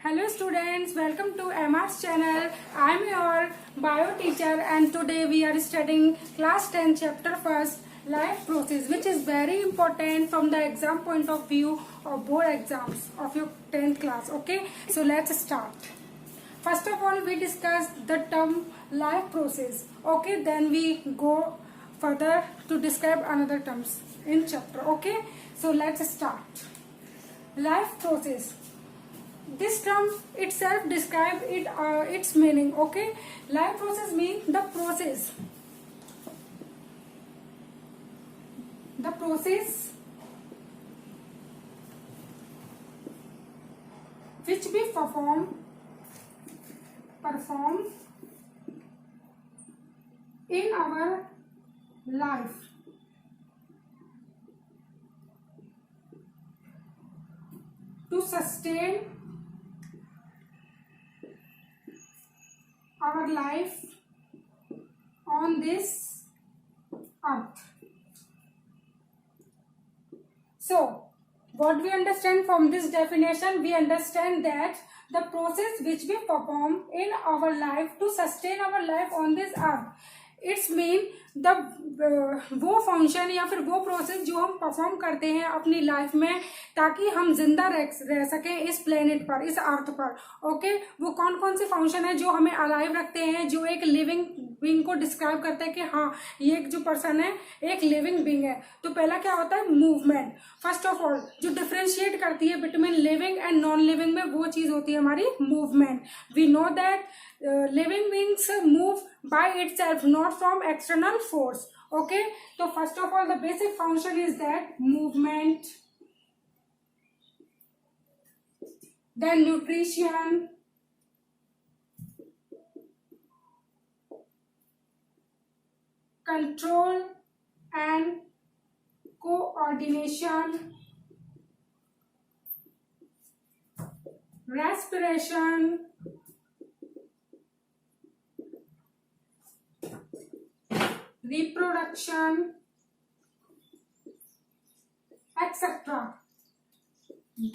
Hello students, welcome to MR's channel. I am your bio teacher and today we are studying class 10 chapter 1st life process, which is very important from the exam point of view of board exams of your 10th class. Okay, so let's start. First of all, we discuss the term life process. Okay, then we go further to describe another terms in chapter. Okay, so let's start. Life process. This term itself describe its meaning. Okay, life process means the process which we perform in our life to sustain our life on this earth. So, what we understand from this definition, we understand that the process which we perform in our life to sustain our life on this earth, it's mean the वो function या फिर वो process जो हम perform करते हैं अपनी life में ताकि हम जिंदा रह सकें इस प्लेनेट पर, इस अर्थ पर. ओके, वो कौन कौन से फंक्शन है जो हमें अलाइव रखते हैं, जो एक लिविंग बींग को डिस्क्राइब करता है कि हाँ ये जो पर्सन है एक लिविंग बींग है. तो पहला क्या होता है, मूवमेंट. फर्स्ट ऑफ ऑल जो डिफ्रेंशिएट करती है between living and non living में वो चीज होती है हमारी movement. We know that living beings move by itself, not from external force. Okay, so first of all the basic function is that movement, then nutrition, control and coordination, respiration, reproduction, etc.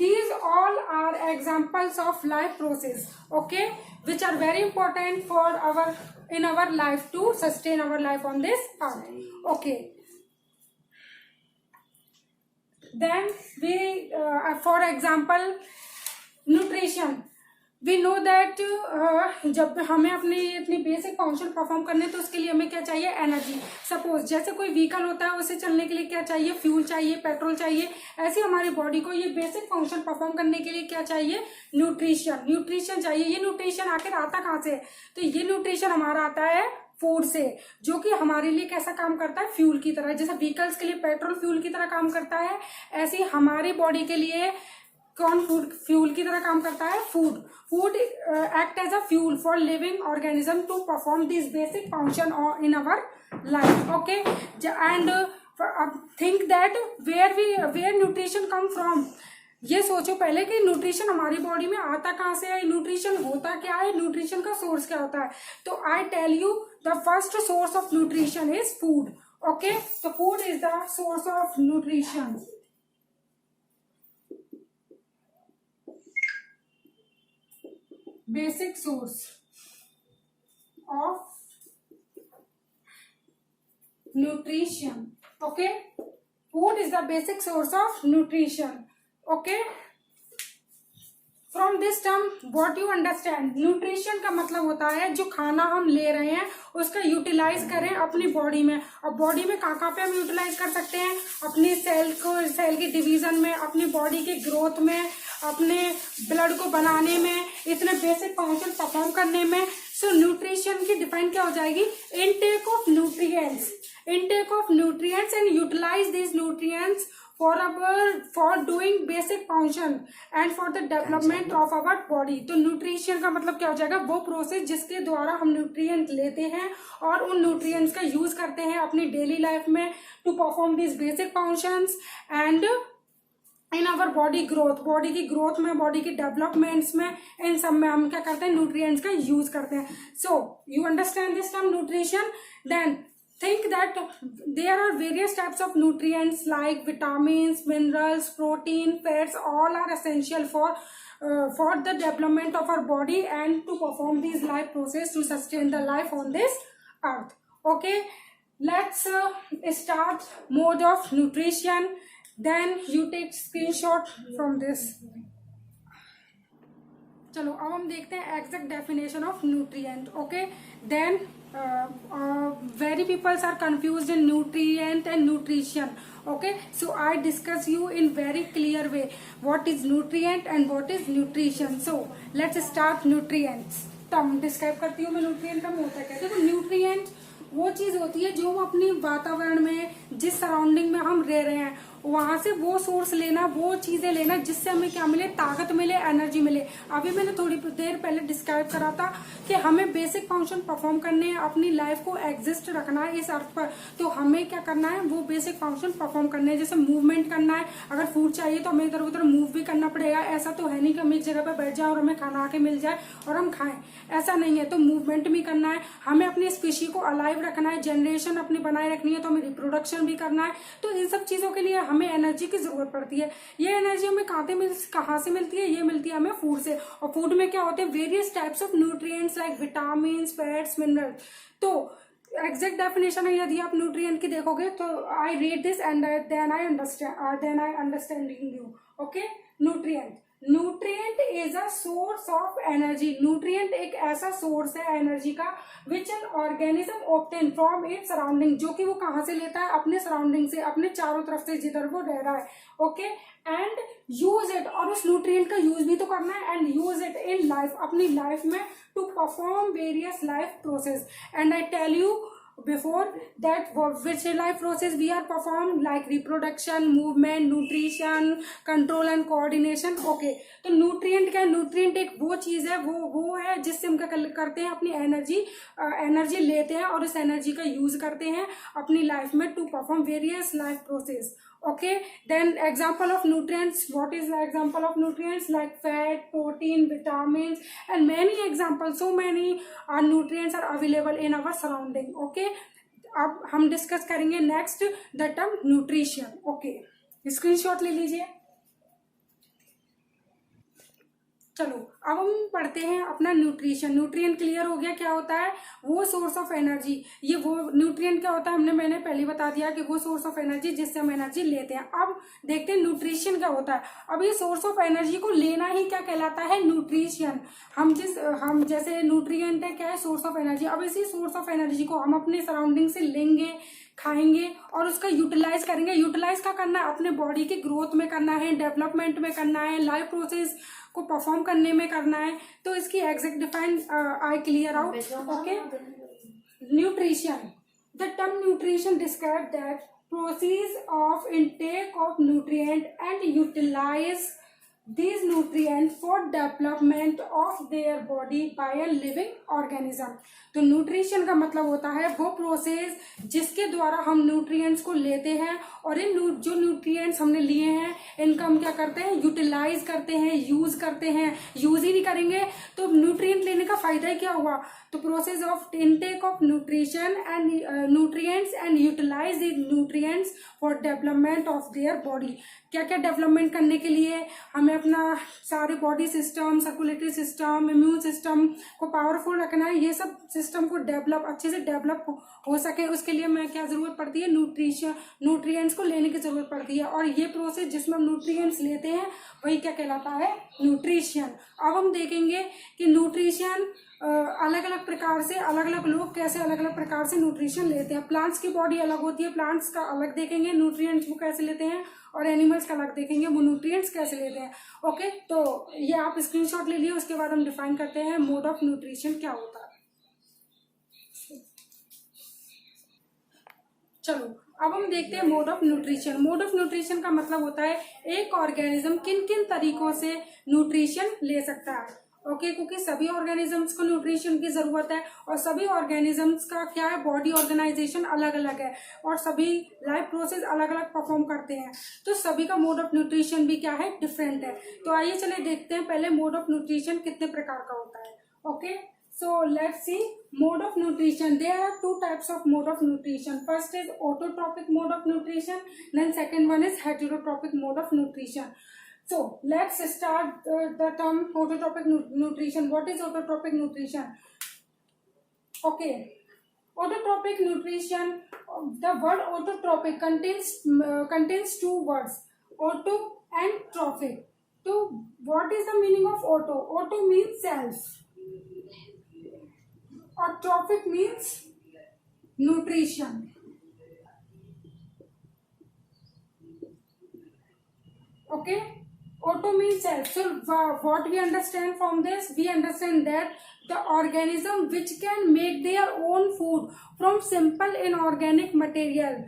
These all are examples of life process, okay, which are very important for in our life to sustain our life on this earth. Okay, then we for example nutrition. We know that जब हमें अपनी basic function perform करने तो उसके लिए हमें क्या चाहिए, एनर्जी. सपोज जैसे कोई व्हीकल होता है उसे चलने के लिए क्या चाहिए, फ्यूल चाहिए, पेट्रोल चाहिए. ऐसे हमारी बॉडी को ये बेसिक फंक्शन परफॉर्म करने के लिए क्या चाहिए, न्यूट्रिशन चाहिए. ये न्यूट्रिशन आखिर आता कहाँ से, तो ये न्यूट्रिशन हमारा आता है फूड से, जो कि हमारे लिए कैसा काम करता है, फ्यूल की तरह. जैसे व्हीकल्स के लिए पेट्रोल फ्यूल की तरह काम करता है, ऐसे ही हमारी बॉडी के लिए कौन फ्यूल की तरह काम करता है, food act as a fuel for living organism to perform this basic function in our life. Okay, and think that where nutrition come from. ये सोचो पहले कि न्यूट्रिशन हमारी बॉडी में आता कहाँ से है, न्यूट्रिशन होता क्या है, न्यूट्रिशन का सोर्स क्या होता है. तो I tell you the first source of nutrition is food. Okay, तो food is the source of nutrition. Basic source of nutrition. Okay, food is the basic source of nutrition. Okay, from this term what you understand, nutrition का मतलब होता है जो खाना हम ले रहे हैं उसका यूटिलाइज करें अपनी बॉडी में. और बॉडी में कहाँ पे हम यूटिलाइज कर सकते हैं, अपनी सेल की डिवीजन में, अपनी बॉडी की ग्रोथ में, अपने ब्लड को बनाने में, इतने बेसिक फंक्शन परफॉर्म करने में. सो न्यूट्रिशन की डिफाइन क्या हो जाएगी, intake of nutrients and utilize this nutrients for doing basic function and for the development of our body. तो न्यूट्रिशन का मतलब क्या हो जाएगा, वो प्रोसेस जिसके द्वारा हम न्यूट्रिएंट लेते हैं और उन न्यूट्रिएंट्स का यूज करते हैं अपनी डेली लाइफ में to perform this basic functions and in our body growth. Body की ग्रोथ में, बॉडी की डेवलपमेंट्स में, इन सब में हम क्या करते हैं, न्यूट्रिएंट्स का यूज करते हैं. So you understand this term nutrition. Then think that there are various types of nutrients like vitamins, minerals, protein, fats, all are essential for for the development of our body and to perform these life process to sustain the life on this earth. Okay, let's start mode of nutrition. Then you take screenshot from this. चलो अब हम देखते हैं exact definition of nutrient. Okay, then very peoples are confused in nutrient and nutrition. Okay, so I discuss you in very clear way what is nutrient and what is nutrition. So let's start nutrients. Term describe करती हूँ मैं nutrient term होता है. देखो, nutrient वो चीज होती है जो हम अपनी वातावरण में, जिस सराउंडिंग में हम रह रहे हैं, वहां से वो सोर्स लेना, वो चीजें लेना जिससे हमें क्या मिले, ताकत मिले, एनर्जी मिले. अभी मैंने थोड़ी देर पहले डिस्क्राइब करा था कि हमें बेसिक फंक्शन परफॉर्म करने हैं, अपनी लाइफ को एग्जिस्ट रखना है इस अर्थ पर. तो हमें क्या करना है, वो बेसिक फंक्शन परफॉर्म करने हैं. जैसे मूवमेंट करना है, अगर फूड चाहिए तो हमें इधर उधर मूव भी करना पड़ेगा. ऐसा तो है नहीं कि हम एक जगह पर बैठ जाए और हमें खाना आके मिल जाए और हम खाएं, ऐसा नहीं है. तो मूवमेंट भी करना है, हमें अपनी स्पीशी को अलाइव रखना है, जनरेशन अपनी बनाए रखनी है, तो हमें रिप्रोडक्शन भी करना है. तो इन सब चीजों के लिए हमें एनर्जी की जरूरत पड़ती है. ये एनर्जी हमें कहाँ से मिलती है, ये मिलती है हमें फूड से. और फूड में क्या होते हैं, various types of nutrients like vitamin, fats, mineral. तो एग्जैक्ट डेफिनेशन है, यदि आप न्यूट्रिएंट की देखोगे तो I read this and then I understanding you. Okay, nutrient. Nutrient is a source of energy. Nutrient एक ऐसा सोर्स है एनर्जी का which an organism obtain from its surrounding, जो कि वो कहाँ से लेता है, अपने सराउंडिंग से, अपने चारों तरफ से जिधर वो रह रहा है. ओके, एंड यूज इट, और उस न्यूट्रिएंट का यूज भी तो करना है, and use it in life, अपनी लाइफ में, to perform various life process. And I tell you before that which life process we are perform, like reproduction, movement, nutrition, control and coordination. Okay, तो nutrient क्या है, nutrient एक वो चीज है, वो है जिससे हम क्या करते हैं, अपनी एनर्जी लेते हैं और उस एनर्जी का यूज करते हैं अपनी लाइफ में to perform various life process. Okay, then example of nutrients. What is the example of nutrients? Like fat, protein, vitamins, and many examples. So many nutrients are available in our surrounding. Okay, अब हम discuss करेंगे next the term nutrition. Okay, screenshot ले लीजिए. चलो अब हम पढ़ते हैं अपना न्यूट्रिशन. न्यूट्रिएंट क्लियर हो गया क्या होता है, वो सोर्स ऑफ एनर्जी. ये वो न्यूट्रिएंट क्या होता है, मैंने पहले बता दिया कि वो सोर्स ऑफ एनर्जी जिससे हम एनर्जी लेते हैं. अब देखते हैं न्यूट्रिशन क्या होता है. अब ये सोर्स ऑफ एनर्जी को लेना ही क्या कहलाता है, न्यूट्रिशन. हम जैसे न्यूट्रिएंट है क्या है, सोर्स ऑफ एनर्जी. अब इसी सोर्स ऑफ एनर्जी को हम अपने सराउंडिंग से लेंगे, खाएंगे और उसका यूटिलाइज करेंगे. यूटिलाइज का करना है, अपने बॉडी की ग्रोथ में करना है, डेवलपमेंट में करना है, लाइफ प्रोसेस को परफॉर्म करने में करना है. तो इसकी exact define I clear out. Okay, nutrition. The term nutrition describe that process of intake of nutrient and utilize these nutrients for development of their body by a living organism. तो nutrition का मतलब होता है वो process जिसके द्वारा हम nutrients को लेते हैं और इन जो न्यूट्रिएंट्स हमने लिए हैं इनका हम क्या करते हैं, यूटिलाइज करते हैं, यूज करते हैं. यूज ही नहीं करेंगे तो न्यूट्रिएंट लेने का फायदा ही क्या हुआ. तो process of intake of nutrition and nutrients and utilize the nutrients for development of their body. क्या क्या डेवलपमेंट करने के लिए हमें अपना सारे body system, circulatory system, immune system को पावरफुल रखना है. ये सब सिस्टम को अच्छे से डेवलप हो सके उसके लिए हमें क्या जरूरत पड़ती है, न्यूट्रिएंट्स को लेने की जरूरत पड़ती है. और ये प्रोसेस जिसमें हम न्यूट्रिएंट्स लेते हैं वही क्या कहलाता है, न्यूट्रिशन. अब हम देखेंगे कि न्यूट्रिशन अलग अलग प्रकार से, अलग अलग लोग कैसे अलग अलग प्रकार से न्यूट्रिशन लेते हैं. प्लांट्स की बॉडी अलग होती है, प्लांट्स का अलग देखेंगे न्यूट्रिएंट्स वो कैसे लेते हैं, और एनिमल्स का अलग देखेंगे वो न्यूट्रिएंट्स कैसे लेते हैं. ओके, तो ये आप स्क्रीनशॉट ले लिए. उसके बाद हम डिफाइन करते हैं मोड ऑफ न्यूट्रिशन क्या होता है. चलो अब हम देखते हैं mode of nutrition. Mode of nutrition का मतलब होता है एक ऑर्गेनिज्म किन किन तरीकों से न्यूट्रिशन ले सकता है. ओके, क्योंकि सभी ऑर्गेनिजम्स को न्यूट्रिशन की जरूरत है और सभी ऑर्गेनिजम्स का क्या है, बॉडी ऑर्गेनाइजेशन अलग अलग है और सभी लाइफ प्रोसेस अलग अलग परफॉर्म करते हैं. तो सभी का मोड ऑफ न्यूट्रिशन भी क्या है, डिफरेंट है. तो आइए चले देखते हैं पहले मोड ऑफ न्यूट्रिशन कितने प्रकार का होता है. Okay, so let's see mode of nutrition. There are two types of mode of nutrition. First is autotrophic mode of nutrition, then second one is heterotrophic mode of nutrition. So let's start the term autotrophic nutrition. What is autotrophic nutrition? Okay, autotrophic nutrition. The word autotrophic contains two words, auto and trophic. So what is the meaning of auto? Auto means self, or trophic means nutrition. Okay, auto means self. So what we understand from this? We understand that the organism which can make their own food from simple inorganic material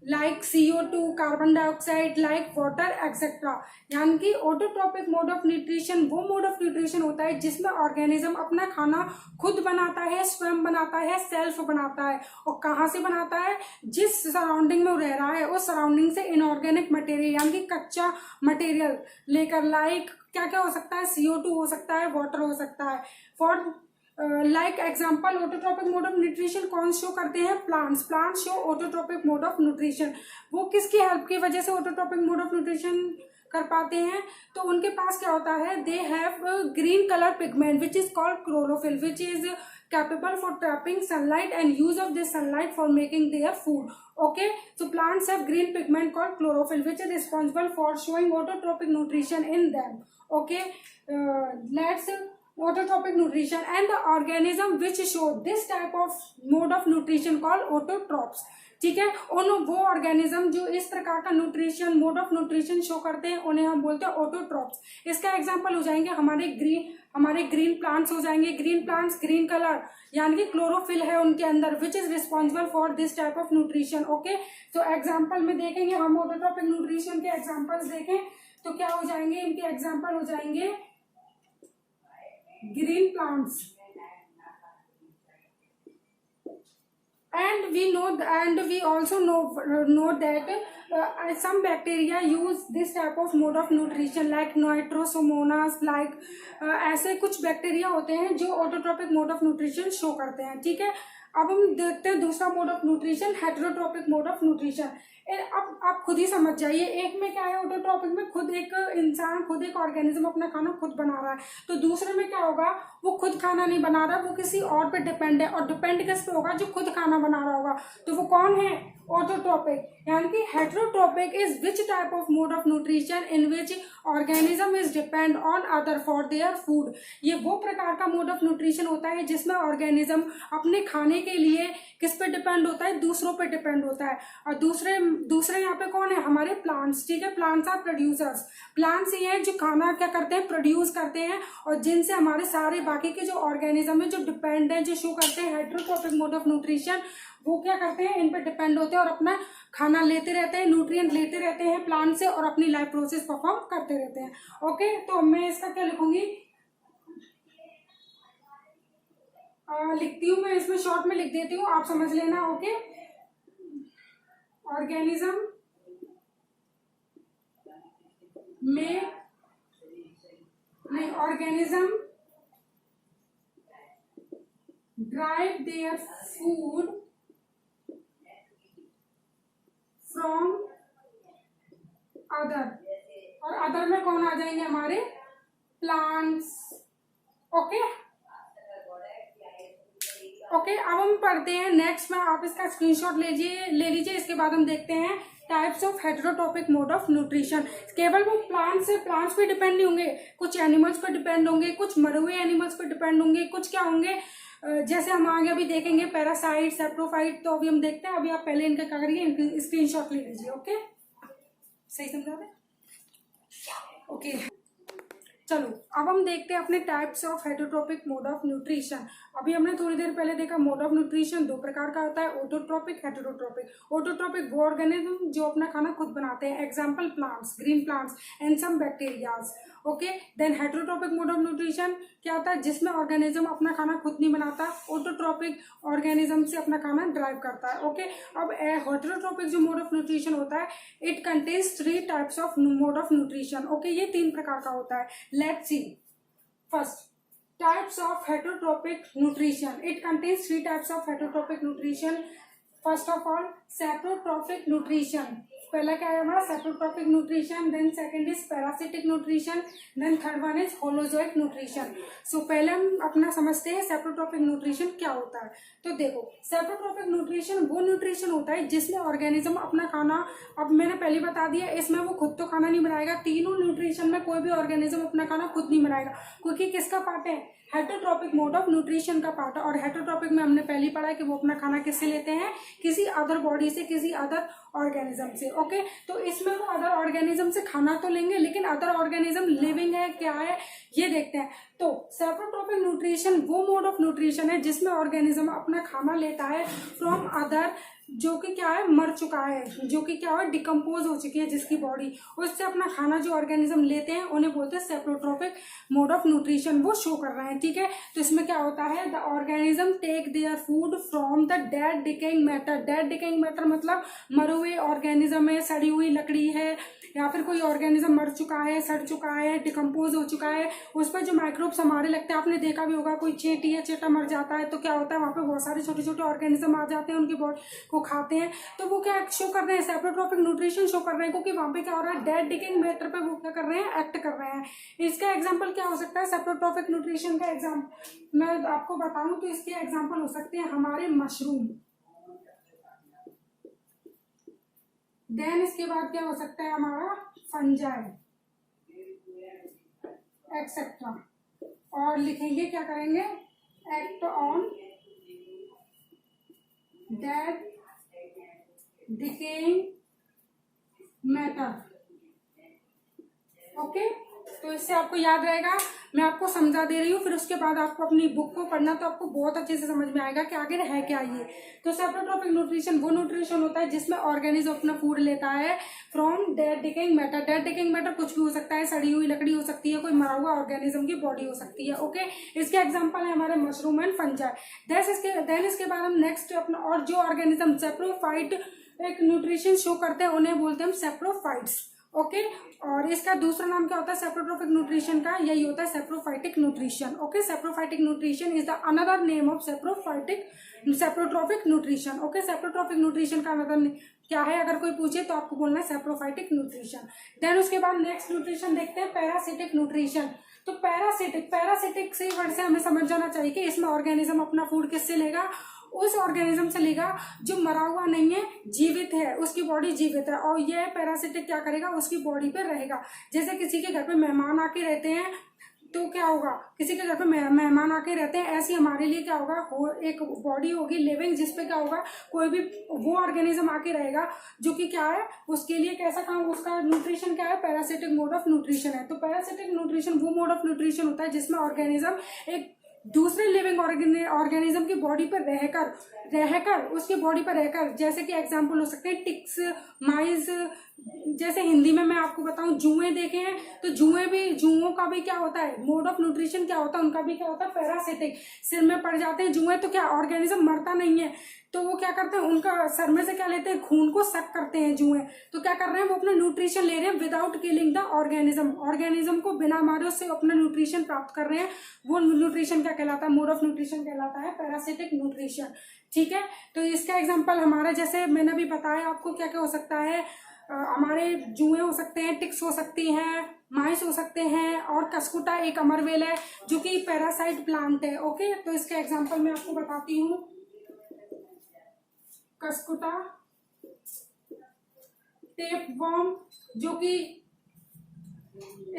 like CO2, carbon dioxide, like water, etc. यानी कि autotrophic mode of nutrition वो mode of nutrition होता है जिसमें organism अपना खाना खुद बनाता है, स्वयं बनाता है, सेल्फ बनाता है। और कहाँ से बनाता है? जिस सराउंडिंग में वो रह रहा है उस सराउंडिंग से इनऑर्गेनिक मटेरियल यानी कि कच्चा मटेरियल लेकर, लाइक क्या क्या हो सकता है? CO2 हो सकता है, वाटर हो सकता है। For like example autotrophic mode of nutrition कौन शो करते हैं? Plants. Plants show autotrophic mode of nutrition. वो किसकी हेल्प की वजह से ऑटोट्रॉपिक मोड ऑफ न्यूट्रिशन कर पाते हैं? तो उनके पास क्या होता है? They have green colour pigment which is called chlorophyll which is capable for trapping sunlight and use of this sunlight for making their food. Okay, so plants have green pigment called chlorophyll which is responsible for showing autotrophic nutrition in them. Okay, let's autotrophic nutrition and the organism which show this type of mode of nutrition called autotrophs. ठीक है, उन वो organism जो इस प्रकार का nutrition mode of nutrition show करते हैं उन्हें हम बोलते हैं ऑटोट्रॉप्स। इसका एग्जांपल हो जाएंगे हमारे ग्रीन प्लांट्स हो जाएंगे। ग्रीन प्लांट्स ग्रीन कलर यानी कि क्लोरोफिल है उनके अंदर which is responsible for this type of nutrition. Okay, तो एग्जाम्पल में देखेंगे हम ऑटोट्रॉपिक न्यूट्रिशन के एग्जाम्पल्स देखें तो क्या हो जाएंगे? इनके एग्जाम्पल हो जाएंगे green plants, and we also know that some bacteria use this type of mode of nutrition like nitrosomonas, like ऐसे कुछ बैक्टीरिया होते हैं जो autotrophic mode of nutrition show करते हैं। ठीक है, अब हम देखते हैं दूसरा mode of nutrition, heterotrophic mode of nutrition. अब आप खुद ही समझ जाइए, एक में क्या है? ऑटोट्रॉपिक में खुद एक इंसान, खुद एक ऑर्गेनिज्म अपना खाना खुद बना रहा है, तो दूसरे में क्या होगा? वो खुद खाना नहीं बना रहा, वो किसी और पे डिपेंड है। और डिपेंड किस पे होगा? जो खुद खाना बना रहा होगा। तो वो कौन है? ऑटोट्रॉपिक। यानी कि heterotrophic is which type of mode of nutrition in which organism is depend on other for their food. ये वो प्रकार का मोड ऑफ न्यूट्रिशन होता है जिसमें ऑर्गेनिज्म अपने खाने के लिए किस पे डिपेंड होता है? दूसरों पे डिपेंड होता है। और दूसरे यहाँ पे कौन है? हमारे प्लांट्स। ठीक है, प्लांट्स आर प्रोड्यूसर्स। प्लांट्स ये हैं जो खाना क्या करते हैं? प्रोड्यूस करते हैं, और जिनसे हमारे सारे बाकी के जो ऑर्गेनिज्म है जो डिपेंड है, जो शो करते हैं हेटेरोट्रॉपिक मोड ऑफ न्यूट्रिशन, वो क्या करते हैं? इन पे डिपेंड होते हैं और अपना खाना लेते रहते हैं, न्यूट्रिएंट लेते रहते हैं प्लांट से और अपनी लाइफ प्रोसेस परफॉर्म करते रहते हैं। ओके, तो मैं इसका क्या लिखूंगी? लिखती हूँ मैं, इसमें शॉर्ट में लिख देती हूँ, आप समझ लेना। ओके, ऑर्गेनिज्म में organism drive there food from other, और अदर में कौन आ जाएंगे? हमारे प्लांट्स। ओके ओके, अब हम पढ़ते हैं नेक्स्ट में, आप इसका स्क्रीनशॉट ले लीजिए। इसके बाद हम देखते हैं types of heterotrophic mode of nutrition. केवल वो प्लांट्स पे डिपेंड नहीं होंगे, कुछ एनिमल्स पे डिपेंड होंगे, कुछ मरे हुए एनिमल्स पे डिपेंड होंगे, कुछ क्या होंगे जैसे हम आगे अभी देखेंगे पैरासाइट, सेप्रोफाइट। तो अभी हम देखते हैं, अभी आप पहले इनका क्या करिए, इनकी स्क्रीनशॉट ले लीजिए। ओके, सही समझा रहे? ओके, चलो अब हम देखते हैं अपने types of heterotrophic mode of nutrition. अभी हमने थोड़ी देर पहले देखा मोड ऑफ न्यूट्रिशन दो प्रकार का होता है, ऑटोट्रॉपिक, हेटेरोट्रॉपिक। ऑटोट्रॉपिक वो ऑर्गेनिज्म जो अपना खाना खुद बनाते हैं, example plants, green plants and some bacterias. Okay, then heterotrophic mode of nutrition क्या होता है? जिसमें ऑर्गेनिज्म अपना खाना खुद नहीं बनाता, ऑटोट्रॉपिक ऑर्गेनिज्म से अपना खाना ड्राइव करता है। ओके, अब हेटेरोट्रॉपिक जो मोड ऑफ न्यूट्रिशन होता है, it contains 3 types of mode of nutrition. Okay, ये 3 प्रकार का होता है। Let's see first types of heterotropic nutrition. It contains 3 types of heterotropic nutrition. First of all, saprotrophic nutrition. पहला क्या है हमारा saprotrophic nutrition, then second is parasitic nutrition, then third one is holozoic nutrition. So पहले हम अपना समझते हैं saprotrophic nutrition क्या होता है। तो देखो सेप्रोट्रॉपिक न्यूट्रिशन वो न्यूट्रिशन होता है जिसमें ऑर्गेनिज्म अपना खाना, अब मैंने पहले बता दिया इसमें वो खुद तो खाना नहीं बनाएगा, तीनों न्यूट्रिशन में कोई भी ऑर्गेनिज्म अपना खाना खुद नहीं बनाएगा, क्योंकि किसका पार्ट है, हेटरोट्रॉपिक मोड ऑफ न्यूट्रिशन का पार्ट है। और हेटरोट्रॉपिक में हमने पहले पढ़ा है कि वो अपना खाना किससे लेते हैं, किसी अदर बॉडी से, किसी अदर ऑर्गेनिज्म से। ओके, तो इसमें वो अदर ऑर्गेनिज्म से खाना तो लेंगे, लेकिन अदर ऑर्गेनिज्म लिविंग है क्या है ये देखते हैं। तो सेप्रोट्रॉपिक न्यूट्रिशन वो मोड ऑफ न्यूट्रिशन है जिसमें ऑर्गेनिज्म अपना खाना लेता है फ्रॉम अदर, जो कि क्या है मर चुका है, जो कि क्या है डिकम्पोज हो चुकी है जिसकी बॉडी, उससे अपना खाना जो ऑर्गेनिज्म लेते हैं उन्हें बोलते हैं सेप्रोट्रॉपिक मोड ऑफ न्यूट्रिशन, वो शो कर रहे हैं। ठीक है, तो इसमें क्या होता है, the organism take their food from the dead decaying matter. Dead decaying matter मतलब मरे हुए ऑर्गेनिज्म है, सड़ी हुई लकड़ी है, या फिर कोई ऑर्गेनिज्म मर चुका है, सड़ चुका है, डिकम्पोज हो चुका है, उस पर जो माइक्रोब्स हमारे लगते हैं, आपने देखा भी होगा कोई चींटी या चींटा मर जाता है तो क्या होता है वहाँ पे बहुत सारे छोटे छोटे ऑर्गेनिज्म आ जाते हैं, उनकी बॉडी को खाते हैं, तो वो क्या शो कर रहे हैं, सेप्रोट्रॉपिक न्यूट्रिशन शो कर रहे हैं, क्योंकि वहाँ पे क्या हो रहा है, डेड डिकेइंग मैटर पे वो क्या कर रहे हैं, एक्ट कर रहे हैं। इसका एग्जाम्पल क्या हो सकता है, सेप्रोट्रॉपिक न्यूट्रिशन का एग्जाम्पल मैं आपको बताऊं तो इसके एग्जाम्पल हो सकते हैं हमारे मशरूम, देन इसके बाद क्या हो सकता है हमारा फंजाई एक्सेट्रा, और लिखेंगे क्या करेंगे, act on dead decaying matter. Okay, तो इससे आपको याद रहेगा, मैं आपको समझा दे रही हूँ, फिर उसके बाद आपको अपनी बुक को पढ़ना तो आपको बहुत अच्छे से समझ में आएगा कि आगे है क्या ये। तो सेप्रोट्रॉपिक न्यूट्रिशन वो न्यूट्रिशन होता है जिसमें ऑर्गेनिज्म अपना फूड लेता है from dead decaying matter. Dead decaying matter कुछ भी हो सकता है, सड़ी हुई लकड़ी हो सकती है, कोई मरा हुआ ऑर्गेनिज्म की बॉडी हो सकती है। ओके, इसके एग्जाम्पल है हमारे मशरूम एंड फंजाई। देन इसके बाद हम नेक्स्ट अपना, और जो ऑर्गेनिज्म सेप्रोफाइट एक न्यूट्रिशन शो करते हैं उन्हें बोलते हैं हम सेप्रोफाइट्स। ओके, और इसका दूसरा नाम क्या होता है सेप्रोट्रॉपिक न्यूट्रिशन का, यही होता है saprophytic nutrition. Okay, saprophytic nutrition is the another name of saprotrophic nutrition. Okay, saprotrophic nutrition का अनदर क्या है, अगर कोई पूछे तो आपको बोलना है सेप्रोफाइटिक न्यूट्रिशन। देन उसके बाद नेक्स्ट न्यूट्रिशन देखते हैं पैरासिटिक न्यूट्रिशन। तो पैरासिटिक से वर्ड से हमें समझ जाना चाहिए कि इसमें ऑर्गेनिज्म अपना फूड किससे लेगा, उस ऑर्गेनिज्म से लेगा जो मरा हुआ नहीं है, जीवित है, उसकी बॉडी जीवित है, और यह पैरासिटिक क्या करेगा, उसकी बॉडी पे रहेगा। जैसे किसी के घर पे मेहमान आके रहते हैं तो क्या होगा, किसी के घर पे मेहमान आके रहते हैं, ऐसे हमारे लिए क्या होगा, एक बॉडी होगी लिविंग जिसपे क्या होगा, कोई भी वो ऑर्गेनिज्म आके रहेगा जो कि क्या है, उसके लिए कैसा काम, उसका न्यूट्रिशन क्या है, पैरासिटिक मोड ऑफ न्यूट्रिशन है। तो पैरासिटिक न्यूट्रिशन वो मोड ऑफ न्यूट्रिशन होता है जिसमें ऑर्गेनिज्म एक दूसरे लिविंग ऑर्गेनिज्म की बॉडी पर रहकर उसकी बॉडी पर रहकर, जैसे कि एग्जांपल हो सकते हैं टिक्स, माइस, जैसे हिंदी में मैं आपको बताऊं जुएं देखे हैं, तो जुओं का भी क्या होता है, मोड ऑफ न्यूट्रिशन क्या होता है, उनका भी क्या होता है पैरासिटिक। सिर में पड़ जाते हैं जुएं तो क्या ऑर्गेनिज्म मरता नहीं है, तो वो क्या करते हैं, उनका सर में से क्या लेते हैं, खून को सक करते हैं जुएं, तो क्या कर रहे हैं, वो अपना न्यूट्रिशन ले रहे हैं विदाउट किलिंग द ऑर्गेनिज्म को बिना मारे उससे अपना न्यूट्रिशन प्राप्त कर रहे हैं। वो न्यूट्रिशन क्या कहलाता है, मोड ऑफ न्यूट्रिशन कहलाता है पैरासिटिक न्यूट्रिशन। ठीक है, तो इसका एग्जाम्पल हमारा, जैसे मैंने अभी बताया आपको क्या क्या हो सकता है, हमारे जुएं हो सकते हैं, टिक्स हो सकती हैं, माइस हो सकते हैं, और कस्कुटा एक अमरवेल है जो कि पैरासाइट प्लांट है। ओके, तो इसका एग्जाम्पल मैं आपको बताती हूँ, कस्कुटा टेपवर्म जो कि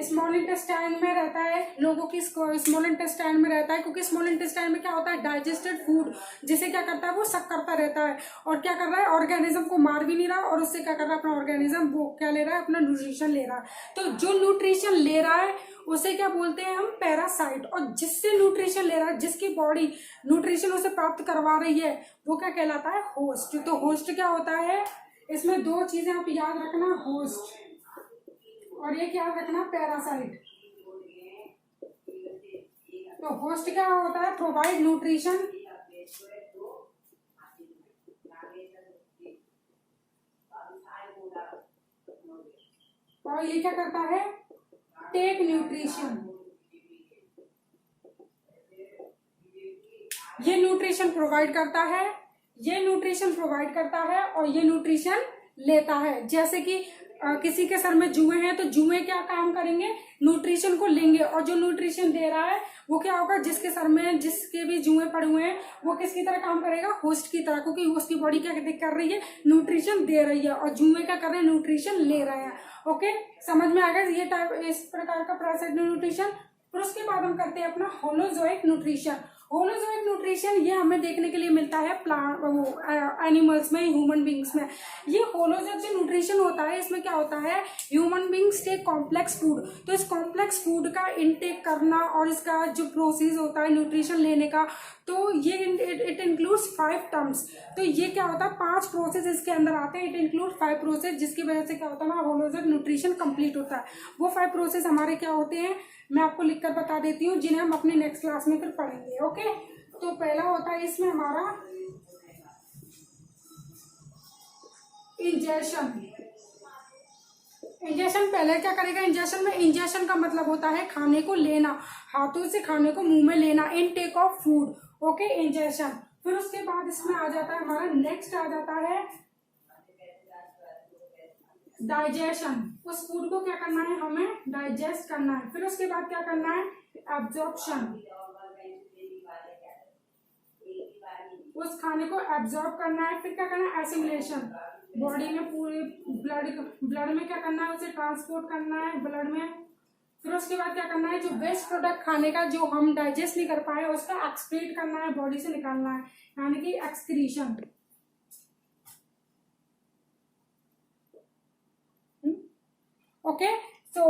स्मॉल इंटेस्टाइन में रहता है, लोगों की स्मॉल इंटेस्टाइन में रहता है, क्योंकि स्मॉल इंटेस्टाइन में क्या होता है, डाइजेस्टेड फूड जिसे क्या करता है, वो सक करता रहता है, और क्या कर रहा है, ऑर्गेनिज्म को मार भी नहीं रहा, और उससे क्या कर रहा है, अपना ऑर्गेनिज्म वो क्या ले रहा है, अपना न्यूट्रिशन ले रहा है। तो जो न्यूट्रिशन ले रहा है उसे क्या बोलते हैं हम, पैरासाइट, और जिससे न्यूट्रिशन ले रहा है, जिसकी बॉडी न्यूट्रिशन उसे प्राप्त करवा रही है, वो क्या कहलाता है, होस्ट। तो होस्ट क्या होता है, इसमें दो चीजें आप याद रखना, होस्ट और एक याद रखना पैरासाइट। तो होस्ट क्या होता है, प्रोवाइड न्यूट्रिशन, और ये क्या करता है, टेक न्यूट्रिशन। ये न्यूट्रिशन प्रोवाइड करता है, ये न्यूट्रिशन प्रोवाइड करता है, और ये न्यूट्रिशन लेता है। जैसे कि किसी के सर में जुएं हैं तो जुएं क्या काम करेंगे, न्यूट्रिशन को लेंगे, और जो न्यूट्रिशन दे रहा है वो क्या होगा, जिसके सर में जिसके भी जुएं पड़े हुए हैं वो किसकी तरह काम करेगा, होस्ट की तरह, क्योंकि होस्ट की बॉडी क्या कर रही है, न्यूट्रिशन दे रही है, और जुएं क्या कर रहे हैं, न्यूट्रिशन ले रहे हैं। ओके, समझ में आ गया ये टाइप, इस प्रकार का पैरासाइट न्यूट्रिशन। फिर उसके बाद हम करते हैं अपना होलोजोइक न्यूट्रिशन। होलोजोइक न्यूट्रिशन ये हमें देखने के लिए मिलता है एनिमल्स में, ह्यूमन बींग्स में। ये होलोजोइक जो न्यूट्रिशन होता है इसमें क्या होता है, human beings take complex food, तो इस कॉम्प्लेक्स फूड का इनटेक करना और इसका जो प्रोसेस होता है न्यूट्रिशन लेने का, तो ये इट इंक्लूड्स 5 टर्म्स। तो ये क्या होता है, 5 प्रोसेस इसके अंदर आते हैं, इट इंक्लूड 5 प्रोसेस, जिसकी वजह से क्या होता है ना, होलोजोइक न्यूट्रिशन कंप्लीट होता है। वो 5 प्रोसेस हमारे क्या होते हैं, मैं आपको लिखकर बता देती हूँ, जिन्हें हम अपनी नेक्स्ट क्लास में फिर पढ़ेंगे। ओके, तो पहला होता है इसमें हमारा इंजेशन। इंजेशन पहले क्या करेगा, इंजेशन में, इंजेशन का मतलब होता है खाने को लेना, हाथों से खाने को मुंह में लेना, intake of food. Okay, ingestion. फिर उसके बाद इसमें आ जाता है हमारा नेक्स्ट आ जाता है डाइजेशन। उस फूड को क्या करना है, हमें डाइजेस्ट करना है। फिर उसके बाद क्या करना है, एब्जॉर्प्शन, उस खाने को एब्जॉर्ब करना है। फिर क्या करना है, एसिमिलेशन, बॉडी में पूरे ब्लड में क्या करना है, उसे ट्रांसपोर्ट करना है ब्लड में। फिर उसके बाद क्या करना है, जो वेस्ट प्रोडक्ट खाने का जो हम डाइजेस्ट नहीं कर पाए उसका एक्सक्रीट करना है, बॉडी से निकालना है, यानी कि excretion. Okay, so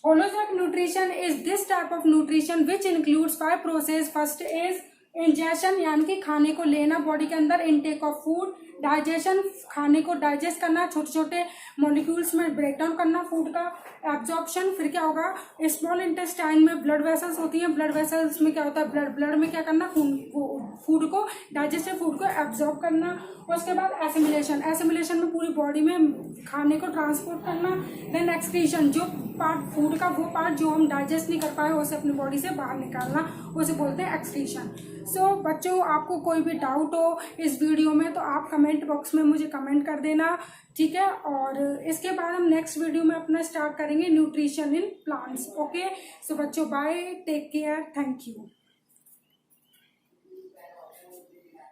holozoic nutrition is this type of nutrition which includes 5 process. First is ingestion, यानी कि खाने को लेना बॉडी के अंदर, इनटेक ऑफ फूड, डाइजेशन, खाने को डाइजेस्ट करना, छोटे छोटे मॉलिक्यूल्स में ब्रेक डाउन करना फूड का, एब्जॉर्प्शन। फिर क्या होगा, स्मॉल इंटेस्टाइन में ब्लड वेसल्स होती हैं, ब्लड वेसल्स में क्या होता है, ब्लड में क्या करना, फूड को, डाइजेस्टेड फूड को एब्जॉर्ब करना। उसके बाद एसिमिलेशन, एसिमिलेशन में पूरी बॉडी में खाने को ट्रांसपोर्ट करना। देन एक्सक्रीशन, जो पार्ट फूड का, वो पार्ट जो हम डाइजेस्ट नहीं कर पाए उसे अपनी बॉडी से बाहर निकालना, उसे बोलते हैं एक्सक्रीशन। सो बच्चों, आपको कोई भी डाउट हो इस वीडियो में तो आप कमेंट बॉक्स में मुझे कमेंट कर देना, ठीक है। और इसके बाद हम नेक्स्ट वीडियो में अपना स्टार्ट करेंगे nutrition in plants. Okay, so बच्चों, bye, take care, thank you.